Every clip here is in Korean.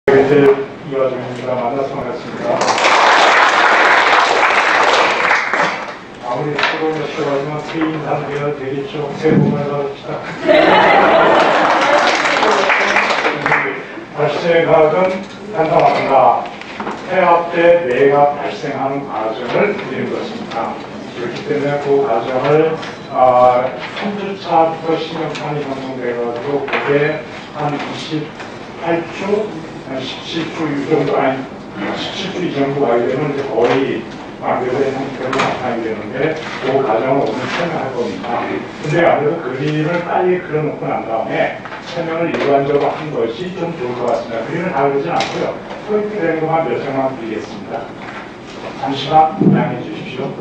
이벤트 이 와중입니다. 만나서 반갑습니다. 아무리 수고를 하시지만 퇴임 상태가 되겠죠. 새해 복 많이 받읍시다. 발생학은 간단합니다. 폐압 때 뇌가 발생하는 과정을 그리는 것입니다. 그렇기 때문에 그 과정을 3주차부터 신경판이 형성돼가지고 그게 한 28주, 한 17주 이 정도, 아니 17주 이 정도 가게 되면 이제 거의 완벽한 형태로 나타나게 되는데 그 과정을 오늘 설명할 겁니다. 근데 아무래도 그림을 빨리 그려놓고 난 다음에 설명을 일관적으로 한 것이 좀 좋을 것 같습니다. 그림을 다 그리진 않고요. 포인트 되는 것만 몇 장만 드리겠습니다. 잠시만 양해해 주십시오.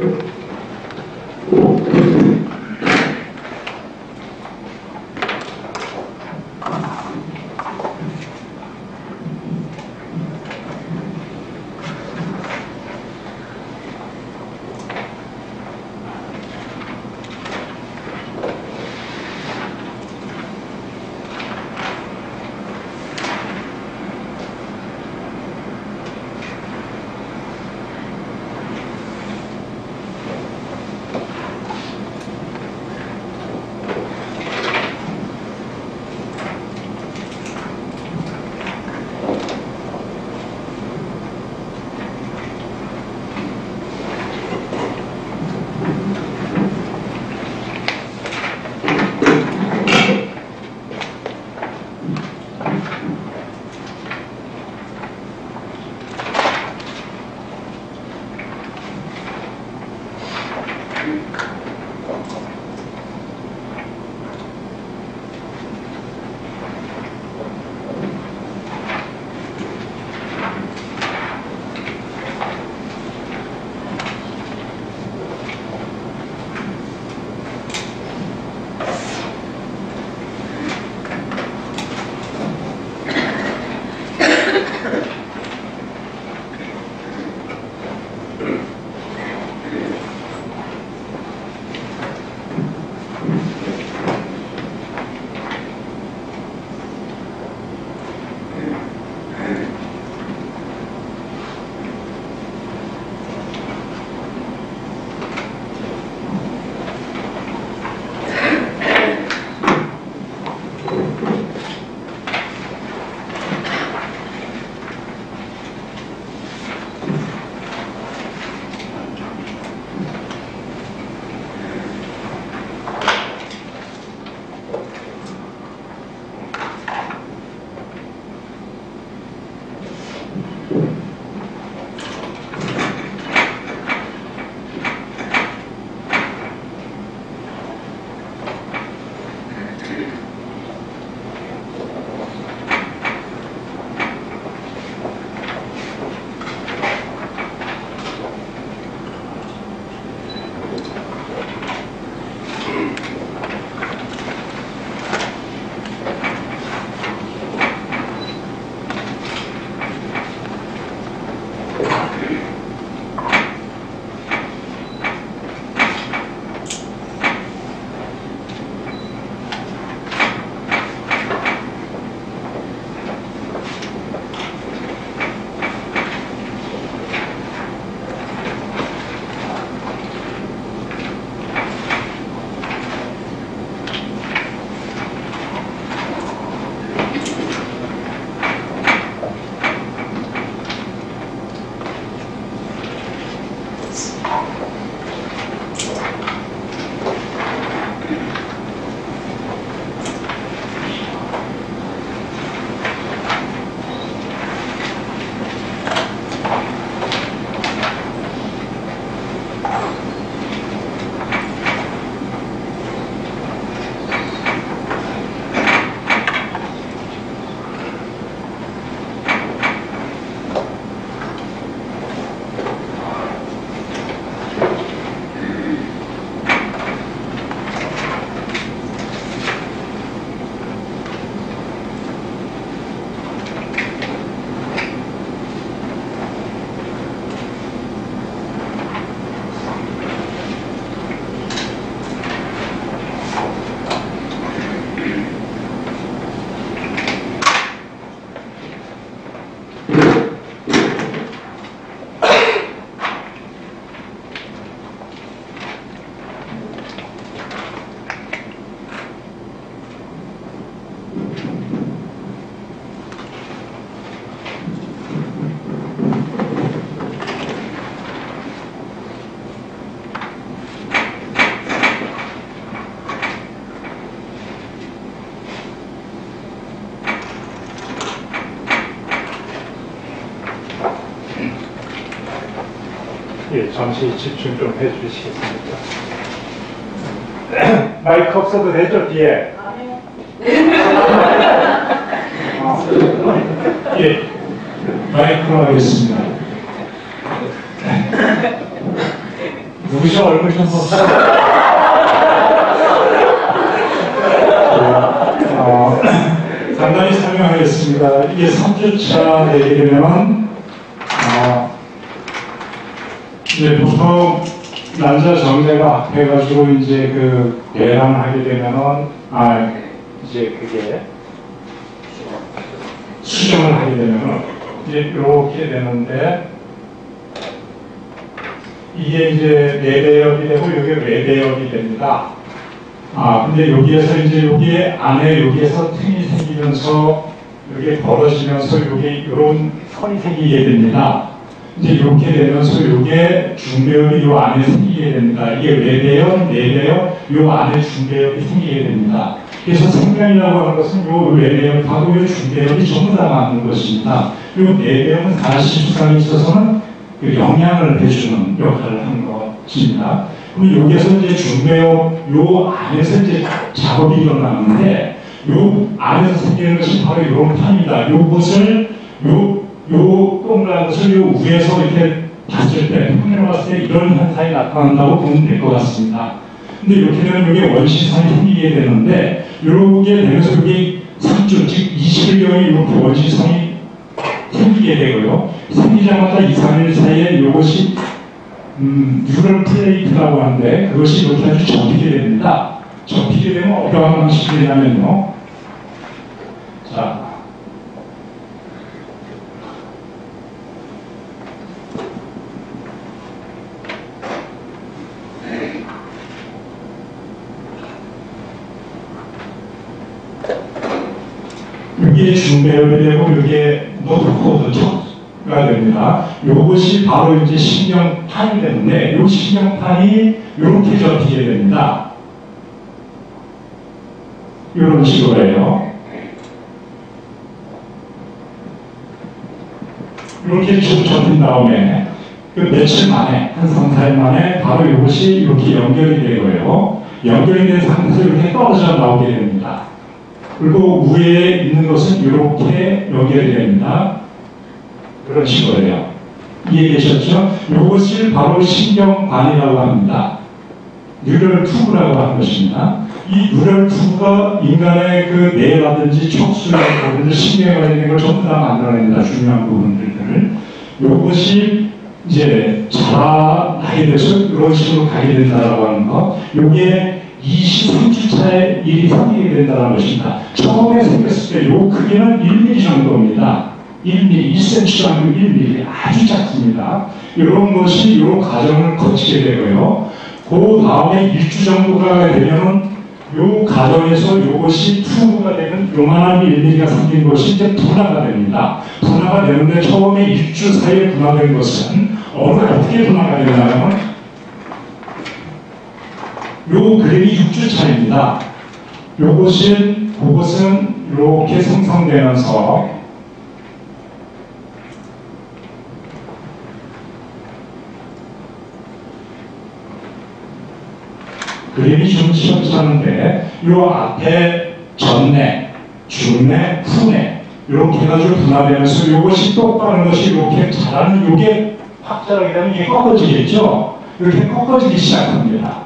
예, 잠시 집중 좀 해주시겠습니까? 마이크 없어도 되죠, 뒤에? 예, 마이크로 하겠습니다. 누구셔? 얼굴 좀 보세요. 간단히 설명하겠습니다. 이게 3주차 되게 되면, 이제 보통 난자 정례가 합해가지고 이제 그 배란하게 되면은, 이제 그게 수정을 하게 되면은, 이제 이렇게 되는데, 이게 이제 내배역이 되고, 이게 외배역이 됩니다. 근데 여기에서 이제 여기 안에 여기에서 틈이 생기면서 여기 벌어지면서 여기 이런 선이 생기게 됩니다. 이제 이렇게 되면서 이게 중배역이 요 안에 생기게 됩니다. 이게 외배역, 내배역, 요 안에 중배역이 생기게 됩니다. 그래서 생명이라고 하는 것은 요 외배역하고 요 중배역이 전부 다 맞는 것입니다. 요 내배역은 가시수상에 있어서는 그 영향을 해주는 역할을 하는 것입니다. 그럼 여기에서 이제 중배역 요 안에서 이제 작업이 일어나는데 요 안에서 생기는 것이 바로 이런 판입니다. 요것을 요 동그란 것을 요 위에서 이렇게 봤을 때 평면을 봤을 때 이런 현상이 나타난다고 보면 될 것 같습니다. 근데 이렇게 되면 여기 원시선이 생기게 되는데 이렇게 되면서 여기 3주 즉 20일경에 이렇게 원시선이 생기게 되고요. 생기자마자 2, 3일 사이에 이것이 뉴럴 플레이트라고 하는데 그것이 이렇게 아주 접히게 됩니다. 접히게 되면 어떠한 방식이 되냐면요. 자, 이게 중배역이 되고 이게 노트코드가 됩니다. 이것이 바로 이제 신경판이 되는데 이 신경판이 이렇게 접히게 됩니다. 이런 식으로 해요. 이렇게 쭉 접힌 다음에 그 며칠 만에 한 3, 4일 만에 바로 이것이 이렇게 연결이 되고요. 연결이 된 상태에서 이렇게 떨어져 나오게 됩니다. 그리고 위에 있는 것은 이렇게 연결이 됩니다. 그런 식으로요. 이해되셨죠? 이것을 바로 신경관이라고 합니다. 뉴럴 튜브라고 하는 것입니다. 이 뉴럴 튜브가 인간의 그 뇌라든지 척수라든지 신경에 관련된 걸 전부 다 만들어냅니다. 중요한 부분들을. 이것이 이제 자라나게 돼서 이런 식으로 가게 된다라고 하는 것. 이게 23주차에 일이 생기게 된다는 것입니다. 처음에 생겼을 때 요 크기는 1mm 정도입니다. 1mm, 1cm 정도 1mm 아주 작습니다. 이런 것이 이런 과정을 거치게 되고요. 그 다음에 1주 정도가 되면은 요 과정에서 이것이 튜브가 되는 요만한 1mm가 생긴 것이 이제 분화가 됩니다. 분화가 되는데 처음에 1주 사이에 분화된 것은 어떻게 분화가 되냐면 요 그림이 6주 차입니다. 그것은 이렇게 생성되면서 그림이 좀 시원찮은데 요 앞에 전내, 중내, 후내 이렇게 해가지고 분화되면서 이것이 똑바른 것이 이렇게 자라는 요게 확 자라게 되면 이게 꺾어지겠죠? 이렇게 꺾어지기 시작합니다.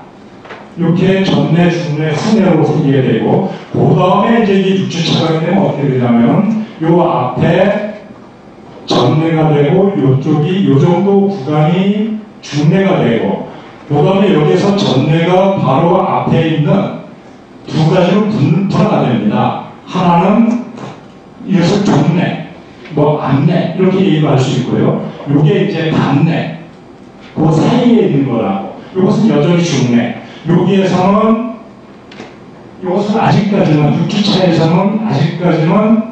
이렇게 전내, 중내, 후내로 생기게 되고 그 다음에 이제 이게 6주차가 되면 어떻게 되냐면 요 앞에 전내가 되고 요쪽이 요 정도 구간이 중내가 되고 그 다음에 여기서 전내가 바로 앞에 있는 두 가지로 분화가 됩니다. 하나는 이래서 종내, 앞내 이렇게 얘기할 수 있고요. 이게 이제 단내, 그 사이에 있는 거라고. 이것은 여전히 중내. 여기에서는 이것은 아직까지는 6주차에서는 아직까지는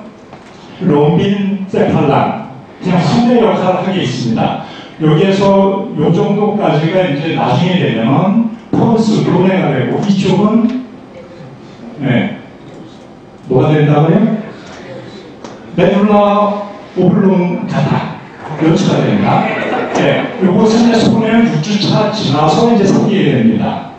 롬빈 세팔란 그냥 후대 역할을 하게 있습니다. 여기에서 요 정도까지가 이제 나중에 되면 포스 교내가 되고 이쪽은 뭐가 된다고요? 메둘라 오블롱가타 연수가 됩니다. 이제 요것은 이제 손해는 6주차 지나서 이제 생기게 됩니다.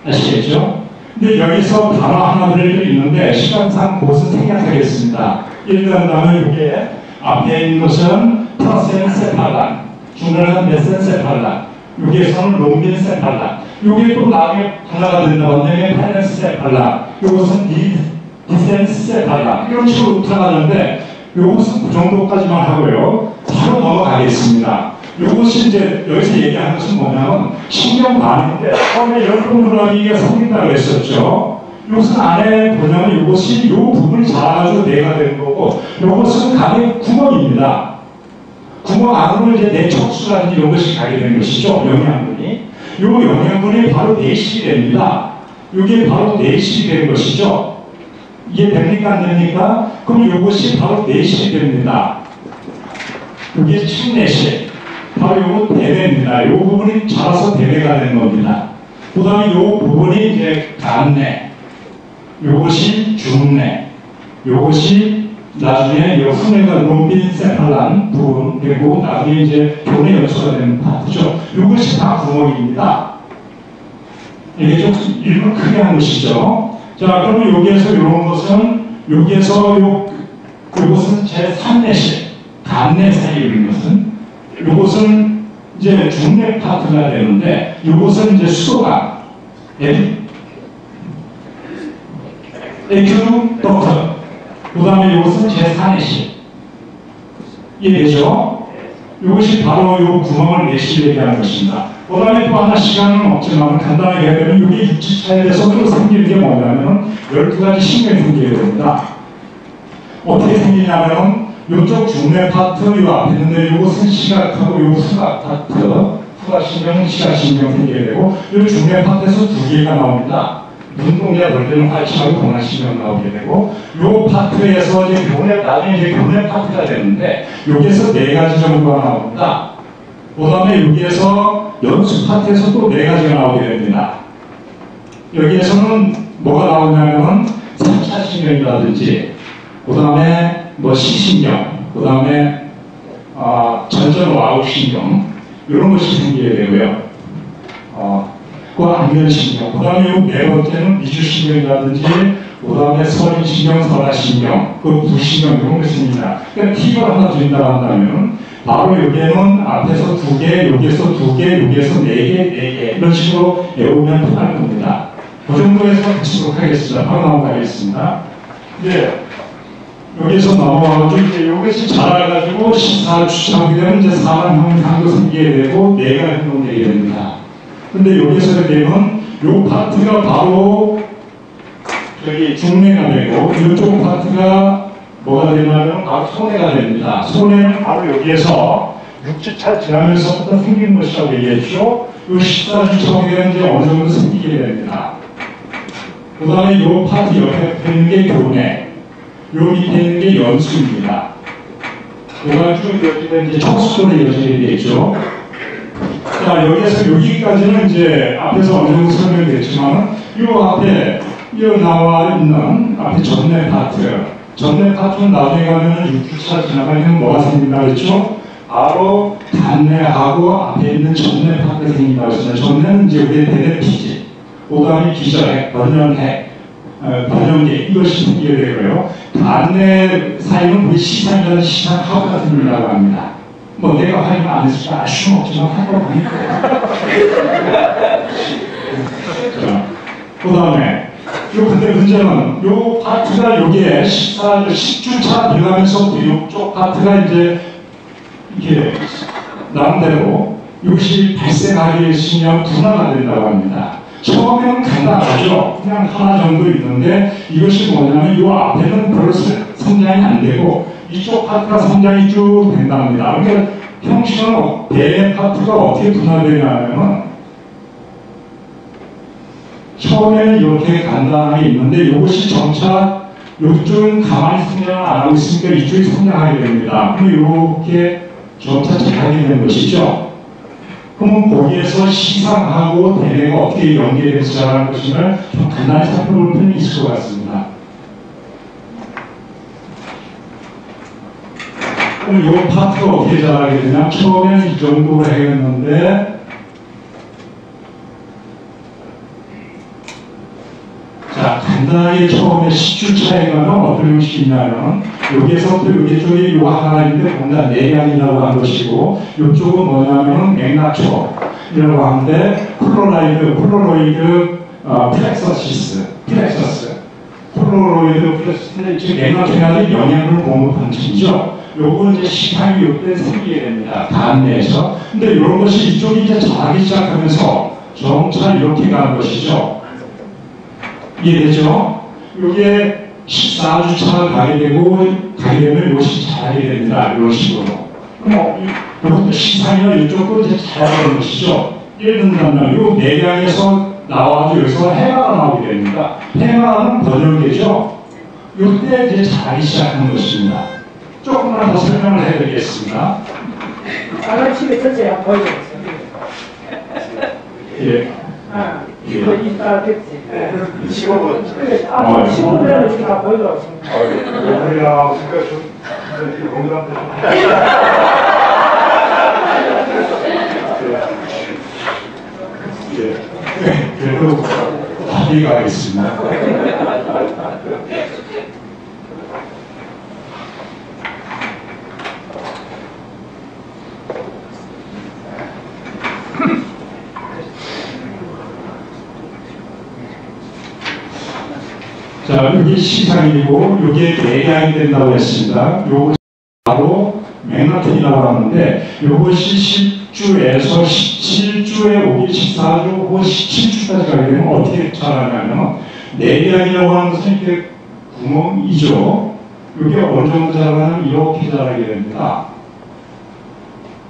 아시겠죠? 근데 여기서 단어 하나들이 있는데 시간상 그것은 생략하겠습니다. 일단은 이게 앞에 있는 것은 프라센세팔란, 중간은 메센세팔란, 여기에서는 롬빈세팔란, 이게 또 나중에 하나가 된다고 하면 파렌세팔란, 이것은 디센세팔란 이런 식으로 나가는데 이것은 그 정도까지만 하고요. 바로 넘어가겠습니다. 이것이 이제 여기서 얘기하는 것은 뭐냐면 신경반인데 처음에 열동그라미가 생긴다고 했었죠. 이것은 안에 보냐면 이것이 이 부분이 자라가지고 내가 된 거고 이것은 간의 구멍입니다. 구멍 안으로 이제 내척수라든지 이런 것이 가게 된 것이죠. 영양분이. 이 영양분이 바로 내실이 됩니다. 이게 바로 내실이 된 것이죠. 이게 됩니까 안 됩니까? 그럼 이것이 바로 내실이 됩니다. 이게 침내실. 바로 이거 대뇌입니다. 이 부분이 자라서 대뇌가 된 겁니다. 그 다음에 이 부분이 이제 간뇌. 이것이 중뇌. 이것이 나중에 이 후뇌가 롬빈세팔란 부분, 그리고 나중에 이제 교내 연소가 되는 파트죠. 이것이 다 구멍입니다. 이게 좀 일부 크게 한 것이죠. 자, 그러면 여기에서 이런 것은, 여기에서 이것은 제3내실, 간뇌 사이에 있는 것은, 이것은 이제 중뇌 파트가 되는데, 이것은 이제 수도관, 에큐덕터, 그 다음에 이것은 제4내실. 이해되죠? 이것이 바로 이 구멍을 내실 얘기하는 것입니다. 그 다음에 또 하나 시간은 없지만 간단하게 하면 이게 육지차에 대해서 또 생기는 게 뭐냐면 12가지 신경이 생기게 됩니다. 어떻게 생기냐면 이쪽 중뇌 파트 이 앞에 있는데 이것은 시각하고 이 후각 파트, 후각신경, 시각신경 생기게 되고 이 중뇌 파트에서 두 개가 나옵니다. 눈동자 볼 때는 활치하고 동안신경 나오게 되고 이 파트에서 이제 교내, 나중에 이제 교내 파트가 되는데 여기에서 4가지 정도가 나옵니다. 그 다음에 여기에서 연수 파트에서 또 4가지가 나오게 됩니다. 여기에서는 뭐가 나오냐면 3차 신경이라든지 그 다음에 뭐 시신경, 그 다음에 전전 와우 신경 이런 것이 생기게 되고요. 그 안면신경, 그 다음에 네 번째는 미주신경이라든지 그 다음에 서린신경, 설화신경, 그 부신경 이런 것이 생깁니다. 그러니까 팁을 하나 드린다고 한다면 바로 여기에는 앞에서 2개, 여기에서 2개, 여기에서 4개, 4개 이런 식으로 외우면 편할 겁니다. 그 정도에서 붙이도록 하겠습니다. 바로 넘어가겠습니다. 이제 여기서 넘어가가지고 이제 이것이 자라가지고 시사주차하게 되면 이제 사람 형상도 생기게 되고 뇌가 행동되게 됩니다. 근데 여기서 되면 이 파트가 바로 저기 중뇌가 되고 이쪽 파트가 뭐가 되냐면 바로 손해가 됩니다. 손해는 바로 여기에서 6주차 지나면서부터 생기는 것이라고 얘기했죠. 이 14주차가 되면 이제 어느 정도 생기게 됩니다. 그 다음에 이 파트 옆에 있는 게 교내, 요 밑에 있는 게 연수입니다. 그가 쭉 이어지면 이제 척수로 이어지게 되겠죠. 자, 여기에서 여기까지는 이제 앞에서 어느 정도 설명됐지만 이 앞에 나와 있는 앞에 전내 파트, 전내 파트는 나중에 가면은 6주차 지나가면 뭐가 생긴다고 했죠? 바로 간내하고 앞에 있는 전내 파트가 생긴다고 했습니다. 전내는 이제 우리의 대뇌피질, 그 다음에 기저핵, 변연핵, 변연계 이것이 생기게 되고요. 간내 사이는 우리 시상이라는 시상하고가 생긴다고 합니다. 뭐 내가 확인 안 했으니까 알 수는 없지만 하고 보니까. 그 다음에 근데 문제는 요 파트가 여기에 10주차 들어가면서 이쪽 파트가 이제 이렇게 나름대로 이것이 발생하게 되시면 분화가 된다고 합니다. 처음에는 간단하죠. 그냥 하나 정도 있는데 이것이 뭐냐면 이 앞에는 별로 성장이 안 되고 이쪽 파트가 성장이 쭉 된답니다. 그러니까 형식은 대뇌 파트가 어떻게 분화되냐면 처음에는 이렇게 간단하게 있는데 이것이 점차 이쪽은 가만히 성장을 안 하고 있으니까 이쪽이 성장하게 됩니다. 그럼 이렇게 점차 자라게 되는 것이죠. 그러면 거기에서 시상하고 대뇌가 어떻게 연계돼서 자라는 것인가 좀 간단히 살펴볼 필요는 있을 것 같습니다. 그럼 이 파트가 어떻게 자라게 되냐? 처음에는 이 정도로 해였는데, 자, 간단하게 처음에 10주 차이가는 어떤 형식이 있냐면, 여기에서부터 여기 쪽이 요 하나 있는데, 공단 내량이라고 한 것이고, 이쪽은 뭐냐면 맥락초이라고 하는데, 콜로로이드 플렉서스, 콜로로이드 플렉서스, 즉 맥락초에 영양을 공급하는 층이죠. 요거는 이제 시간이 요때 생기게 됩니다. 간 내에서. 근데 이런 것이 이쪽이 이제 자라기 시작하면서 점차 이렇게 가는 것이죠. 이해되죠? 요게 14주 차가 가게 되면 이것이 자라게 됩니다. 이런 식으로. 그럼 이것도 시상이나 이쪽도 이제 자라는 것이죠. 예를 들면 요 내장에서 나와서 여기서 해마가 나오게 됩니다. 해마는 번역이죠. 요때 이제 자라기 시작하는 것입니다. 조금만 더 설명을 해드리겠습니다. 다른 집에 전체에 한번 보여주세요. 예. 아, 이거 이따 됐지. 15분. 그래, 아, 15분에는 지금 다 보여줘. 우리가 그러니까 좀 공들한테 좀. 그래도 합의가 하겠습니다. 자, 여기 시상이고, 여기에 내양이 된다고 했습니다. 요것이 바로 맥락톤이라고 하는데, 요것이 10주에서 17주에 오기 14주 혹은 17주까지 가게 되면 어떻게 자라냐면, 내양이라고 하는 것은 이렇게 구멍이죠. 이게 어느 정도 자라면 이렇게 자라게 됩니다.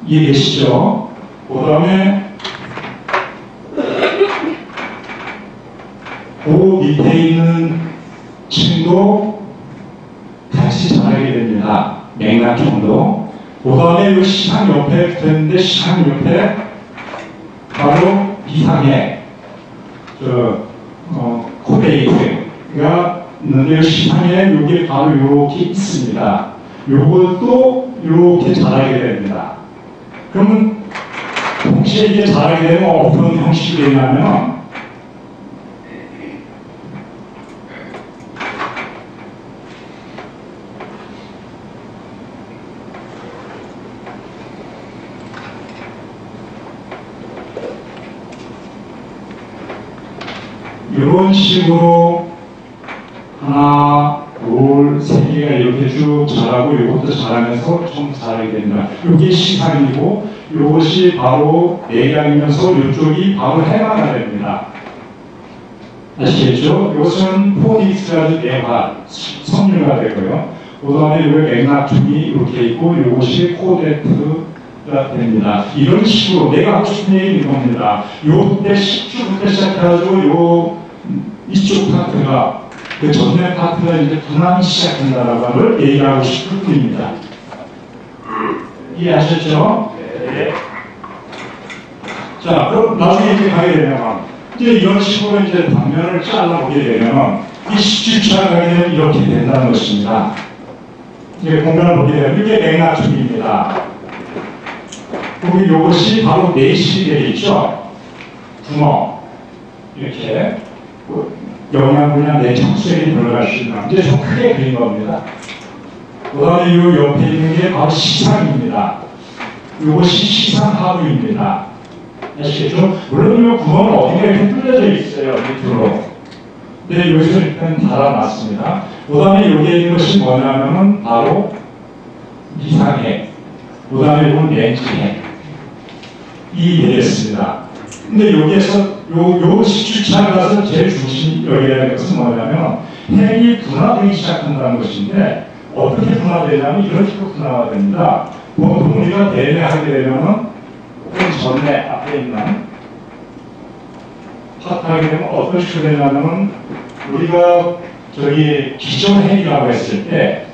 이해되시죠? 그 다음에, 그 밑에 있는 층도 같이 자라게 됩니다. 맥락형도. 그 다음에 이 시상 옆에 붙었는데, 시상 옆에 바로 비상에 코데이트가 있는데, 시상에 여기 바로 이렇게 있습니다. 요것도 이렇게 자라게 됩니다. 그러면 동시에 이게 자라게 되면 어떤 형식이 되냐면, 이런 식으로 하나, 둘, 세 개가 이렇게 쭉 자라고 이것도 자라면서 좀 자라게 됩니다. 이게 시상이고 이것이 바로 내장이면서 이쪽이 바로 해마가 됩니다. 아시겠죠? 이것은 포닉스라는 내화, 섬유가 되고요. 그 다음에 이 맥락중이 이렇게 있고 이것이 코데트가 됩니다. 이런 식으로 내가 하고 싶은 얘기인 겁니다. 요때 10주부터 시작해가지고 이쪽 파트가 그 전면 파트가 이제 분할이 시작된다라고 하는 걸 얘기하고 싶을 뿐입니다. 이해하셨죠? 네. 자, 그럼 나중에 이제 가게 되면 이제 이런 식으로 이제 단면을 잘라보게 되면 이 10주차가 가게 되면 이렇게 된다는 것입니다. 이제 공간을 보게 되면 이게 맥락중입니다. 그리고 이것이 바로 내실이 되어 있죠. 구멍 이렇게 영양분이나 내 청소액이 들어갈 수 있는 이제 좀 크게 그린 겁니다. 그 다음에 이 옆에 있는 게 바로 시상입니다. 이것이 시상하부입니다. 아시겠죠? 물론 이 구멍은 어디가 이렇게 뚫려져 있어요. 밑으로. 근데 여기서 일단 달아놨습니다. 그 다음에 여기에 있는 것이 뭐냐면은 바로 이상액. 그 다음에 이건 렌즈액. 이 되겠습니다. 근데 여기에서 요 10주차에 가서 제일 중심 여기에 되는 것은 뭐냐면 핵이 분화되기 시작한다는 것인데 어떻게 분화되냐면 이런 식으로 분화가 됩니다. 보통 우리가 대뇌하게 되면은 전에 앞에 있는 파트하게 되면 어떤 식으로 되냐면은 우리가 저기 기존핵이라고 했을 때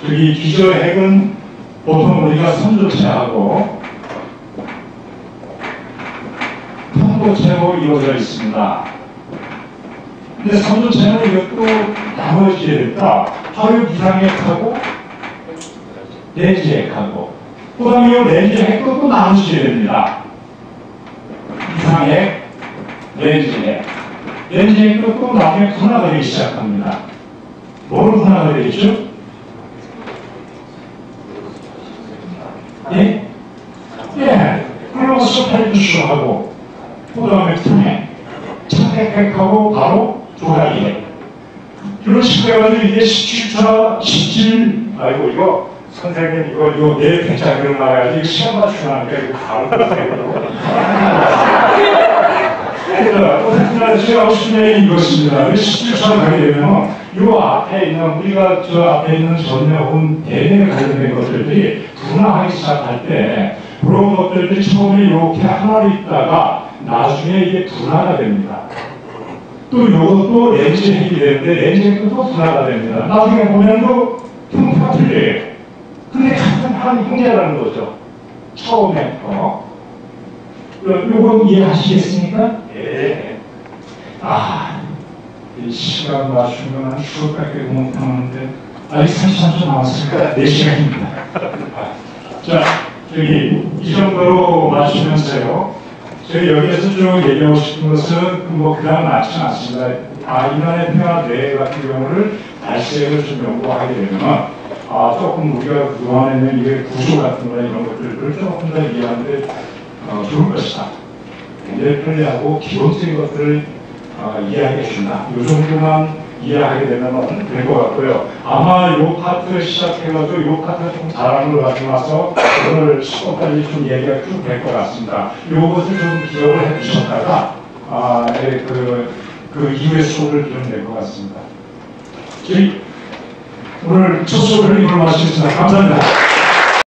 저기 기존핵은 보통 우리가 선조체하고 통도체로 이루어져 있습니다. 근데 3전체는 이것도 나머지에 됩니다. 화력 이상액하고 렌즈액하고 그 다음에 이 렌즈액도 또 나눠지게 됩니다. 이상액, 렌즈액. 렌즈액도 또 나중에 분화가 되기 시작합니다. 뭐로 분화가 되겠죠? 예? 예. 글로스 팔주수하고 그 다음에 투맥, 청택핵하고 바로 조각이액. 이런 식으로 해가지고 이게 17, 아이고 이거 선생님 이거 내일 백작으로 나가야지 이거 시험 맞추라니까 이거 바로 못하겠다고. 제가 하고 싶은 얘기 이것입니다. 17차로 가게 되면 이 앞에 있는 우리가 저 앞에 있는 전력은 대뇌에 관련된 것들이 분화하기 시작할 때 그런 것들이 처음에 이렇게 하나로 있다가 나중에 이게 분화가 됩니다. 또 이것도 렌즈 핵이 되는데 렌즈 핵도 또 분화가 됩니다. 나중에 보면 또 형태가 틀려요. 근데 같은 한 형제라는 거죠. 처음에 요건 이해하시겠습니까? 예. 이 시간 맞추면 한 10분밖에 못하는데 아직 33초 남았으니까 4시간입니다. 자, 저기 이 정도로 맞추면서요. 저희 여기에서 좀 얘기하고 싶은 것은 뭐 그다음 많지는 않습니다. 인간의 평화 뇌 같은 경우를 발색을 좀 연구하게 되면 조금 우리가 그동안에는 이게 구조 같은 거나 이런 것들을 조금 더 이해하는데 좋을 것이다. 굉장히 편리하고 기본적인 것들을 이해하게 준다. 이 정도만 이해하게 되면 될 것 같고요. 아마 이 파트 시작해가지고 이 파트가 좀 잘하는 걸 가지고 나서 오늘 수업까지 좀 얘기가 쭉 될 것 같습니다. 이것을 좀 기억을 해 주셨다가 그 이후의 수업을 들으면 될 것 같습니다. 저희 오늘 첫 수업을 이걸로 마치겠습니다. 감사합니다.